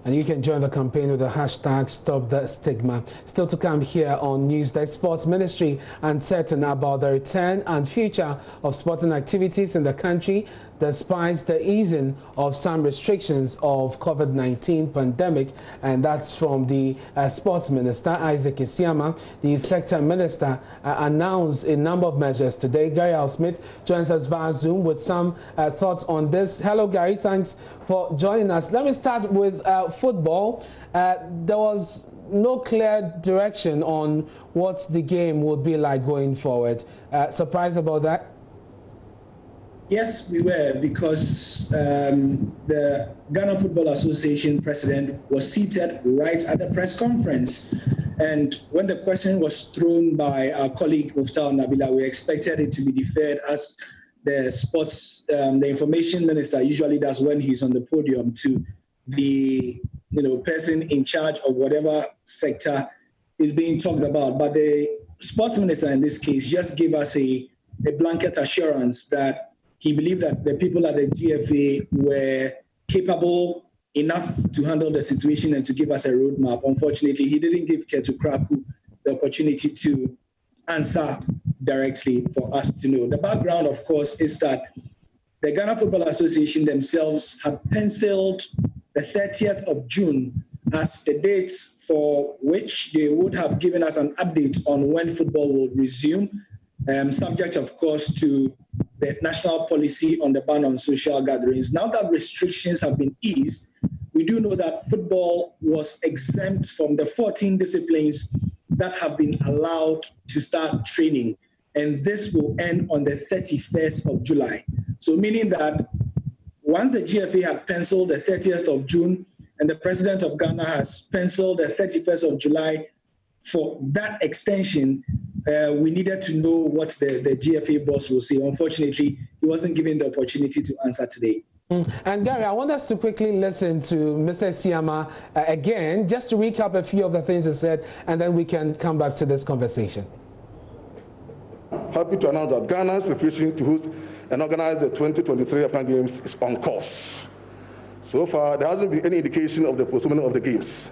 And you can join the campaign with the hashtag Stop the Stigma. Still to come here on Newsday, Sports Ministry uncertain about the return and future of sporting activities in the country despite the easing of some restrictions of COVID-19 pandemic. And that's from the Sports Minister, Isaac Isiama. The Sector Minister announced a number of measures today. Gary L. Smith joins us via Zoom with some thoughts on this. Hello, Gary. Thanks for joining us. Let me start with football. There was no clear direction on what the game would be like going forward. Surprised about that? Yes, we were, because the Ghana Football Association president was seated right at the press conference. And when the question was thrown by our colleague Muftar Nabila, we expected it to be deferred as the sports, the information minister usually does when he's on the podium, to the person in charge of whatever sector is being talked about. But the sports minister in this case just gave us a blanket assurance that he believed that the people at the GFA were capable enough to handle the situation and to give us a roadmap. Unfortunately, he didn't give Ketu Kraku the opportunity to answer directly for us to know. The background, of course, is that the Ghana Football Association themselves have penciled the 30th of June as the dates for which they would have given us an update on when football will resume, subject, of course, to the national policy on the ban on social gatherings. Now that restrictions have been eased, we do know that football was exempt from the 14 disciplines that have been allowed to start training. And this will end on the 31st of July. So meaning that once the GFA had penciled the 30th of June and the president of Ghana has penciled the 31st of July for that extension, we needed to know what the GFA boss will say. Unfortunately, he wasn't given the opportunity to answer today. And Gary, I want us to quickly listen to Mr. Isiama again, just to recap a few of the things he said, and then we can come back to this conversation. Happy to announce that Ghana's preparation to host and organize the 2023 African Games is on course. So far, there hasn't been any indication of the postponement of the Games.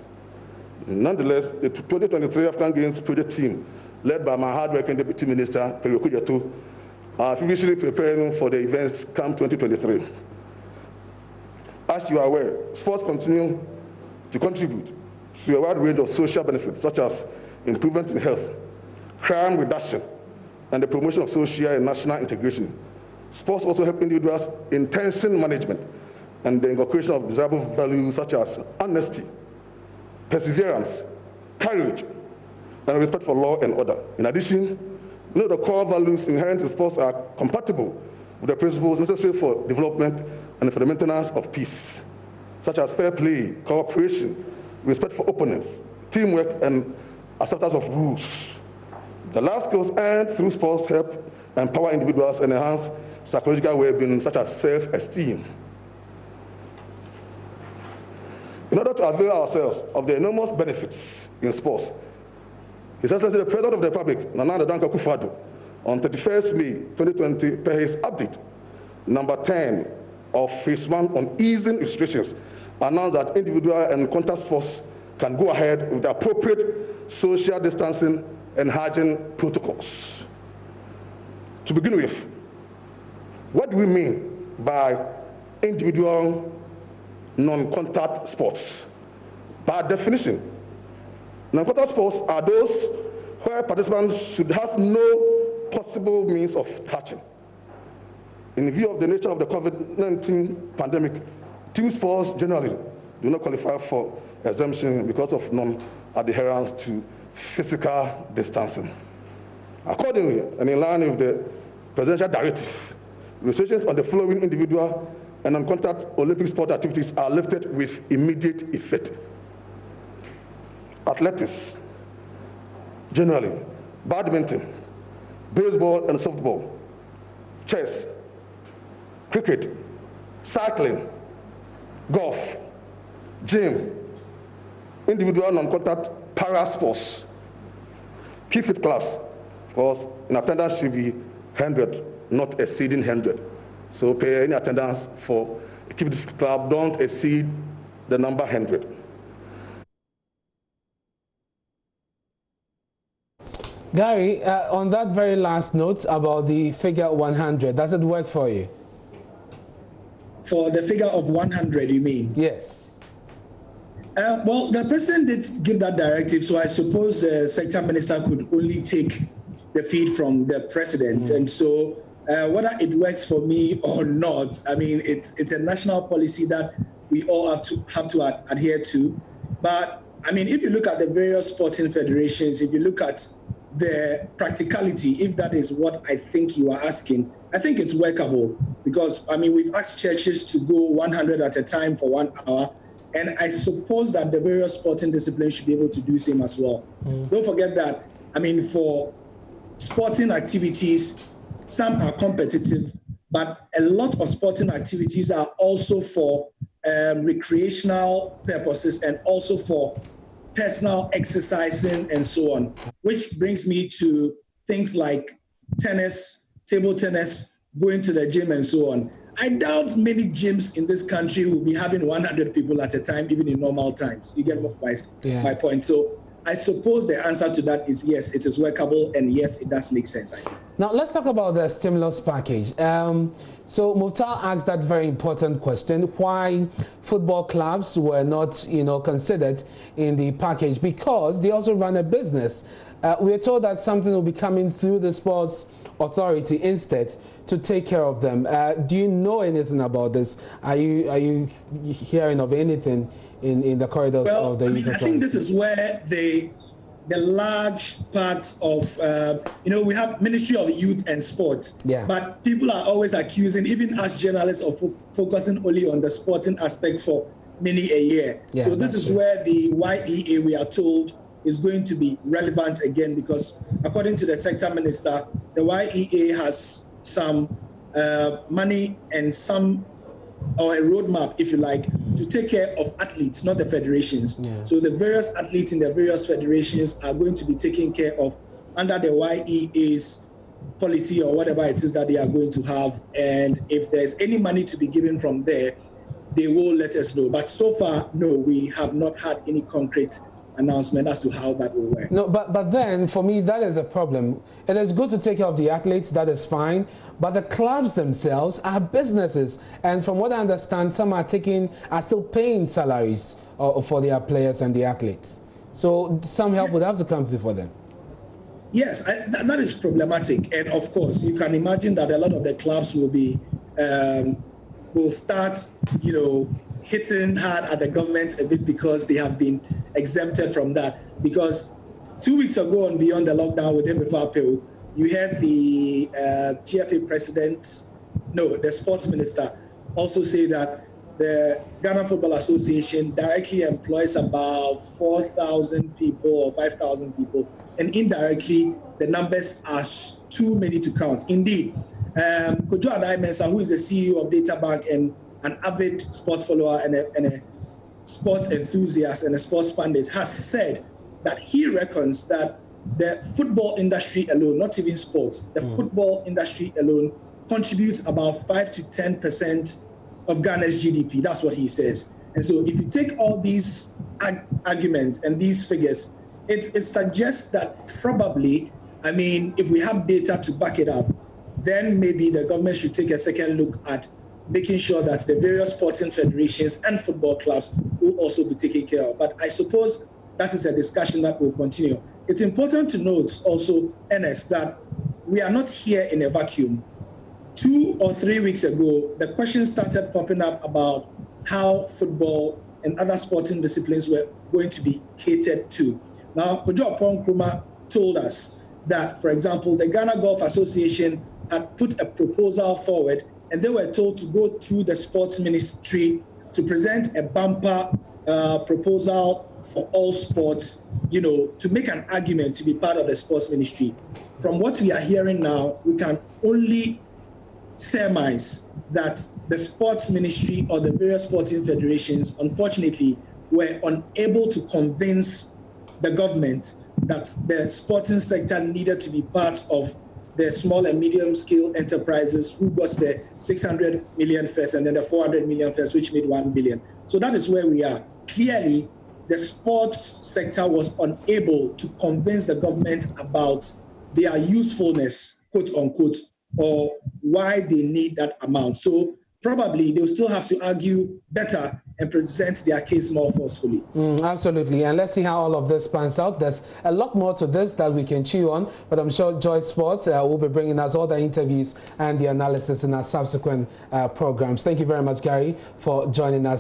Nonetheless, the 2023 African Games project team, led by my hard-working Deputy Minister, Perry Okudzeto, are officially preparing for the events come 2023. As you are aware, sports continue to contribute to a wide range of social benefits, such as improvement in health, crime reduction, and the promotion of social and national integration. Sports also help individuals in tension management and the inculcation of desirable values such as honesty, perseverance, courage, and respect for law and order. In addition, the core values inherent in sports are compatible with the principles necessary for development and for the maintenance of peace, such as fair play, cooperation, respect for opponents, teamwork, and acceptance of rules. The life skills earned through sports help empower individuals and enhance psychological well-being, such as self-esteem. In order to avail ourselves of the enormous benefits in sports, His Excellency the President of the Republic, Nana Addo Dankwa Akufo-Addo, on 31st May 2020, per his update number 10 of Phase 1 on easing restrictions, announced that individual and contact sports can go ahead with the appropriate social distancing and hygiene protocols. To begin with, what do we mean by individual non-contact sports? By definition, non-contact sports are those where participants should have no possible means of touching. In view of the nature of the COVID-19 pandemic, team sports generally do not qualify for exemption because of non-adherence to physical distancing. Accordingly, and in line with the presidential directive, restrictions on the following individual and non-contact Olympic sport activities are lifted with immediate effect: athletics, generally, badminton, baseball and softball, chess, cricket, cycling, golf, gym, individual non-contact para sports, keep fit clubs, because in attendance should be 100, not exceeding 100. So pay any attendance for a keep fit club, don't exceed the number 100. Gary, on that very last note about the figure 100, does it work for you? For the figure of 100, you mean? Yes. Well, the president did give that directive, so I suppose the sector minister could only take the feed from the president. And so whether it works for me or not, I mean, it's a national policy that we all have to adhere to. But I mean, if you look at the various sporting federations, if you look at the practicality, if that is what I think you are asking, I think it's workable because, I mean, we've asked churches to go 100 at a time for 1 hour. And I suppose that the various sporting disciplines should be able to do the same as well. Don't forget that, I mean, for sporting activities, some are competitive, but a lot of sporting activities are also for recreational purposes and also for personal exercising and so on, which brings me to things like tennis, table tennis, going to the gym and so on. I doubt many gyms in this country will be having 100 people at a time, even in normal times. You get my point. So I suppose the answer to that is yes, it is workable, and yes, it does make sense. Now, let's talk about the stimulus package. So Mukhtar asked that very important question, why football clubs were not, considered in the package, because they also run a business. We're told that something will be coming through the sports authority instead to take care of them. Do you know anything about this? Are you hearing of anything in the corridors of the youth authority? I think this is where the large part of, we have Ministry of Youth and Sport, but people are always accusing, even us journalists, of focusing only on the sporting aspect for many a year. So this is where the YEA, we are told, is going to be relevant again, because according to the sector minister, the YEA has some money and or a roadmap, if you like, to take care of athletes, not the federations. So the various athletes in the various federations are going to be taken care of under the YEA's policy or whatever it is that they are going to have. And if there's any money to be given from there, they will let us know. But so far, no, we have not had any concrete announcement as to how that will work. No, but then for me that is a problem. It is good to take care of the athletes, that is fine, but the clubs themselves are businesses, and from what I understand, some are still paying salaries for their players and the athletes. So some help would have to come through for them. Yes, that is problematic, and of course you can imagine that a lot of the clubs will start, hitting hard at the government a bit because they have been exempted from that. Because 2 weeks ago on Beyond the Lockdown with Emefapeo, you heard the GFA president, the sports minister, also say that the Ghana Football Association directly employs about 4,000 people or 5,000 people, and indirectly the numbers are too many to count. Indeed, Kojo Adai-Mensah, who is the CEO of Data Bank and an avid sports follower and a sports enthusiast and a sports pundit, has said that he reckons that the football industry alone, not even sports, the football industry alone contributes about 5 to 10% of Ghana's GDP. That's what he says. And so if you take all these arguments and these figures, it suggests that probably, if we have data to back it up, then maybe the government should take a second look at making sure that the various sporting federations and football clubs will also be taken care of. But I suppose that is a discussion that will continue. It's important to note also, Ernest, that we are not here in a vacuum. 2 or 3 weeks ago, the questions started popping up about how football and other sporting disciplines were going to be catered to. Now, Kojo Nkrumah told us that, for example, the Ghana Golf Association had put a proposal forward, and they were told to go through the sports ministry to present a bumper proposal for all sports, to make an argument to be part of the sports ministry. From what we are hearing now, we can only surmise that the sports ministry or the various sporting federations, unfortunately, were unable to convince the government that the sporting sector needed to be part of the small and medium scale enterprises who got the 600 million first and then the 400 million first, which made 1 billion. So that is where we are. Clearly, the sports sector was unable to convince the government about their usefulness, quote unquote, or why they need that amount. So probably they'll still have to argue better and present their case more forcefully. Absolutely. And let's see how all of this pans out. There's a lot more to this that we can chew on, but I'm sure Joy Sports will be bringing us all the interviews and the analysis in our subsequent programs. Thank you very much, Gary, for joining us.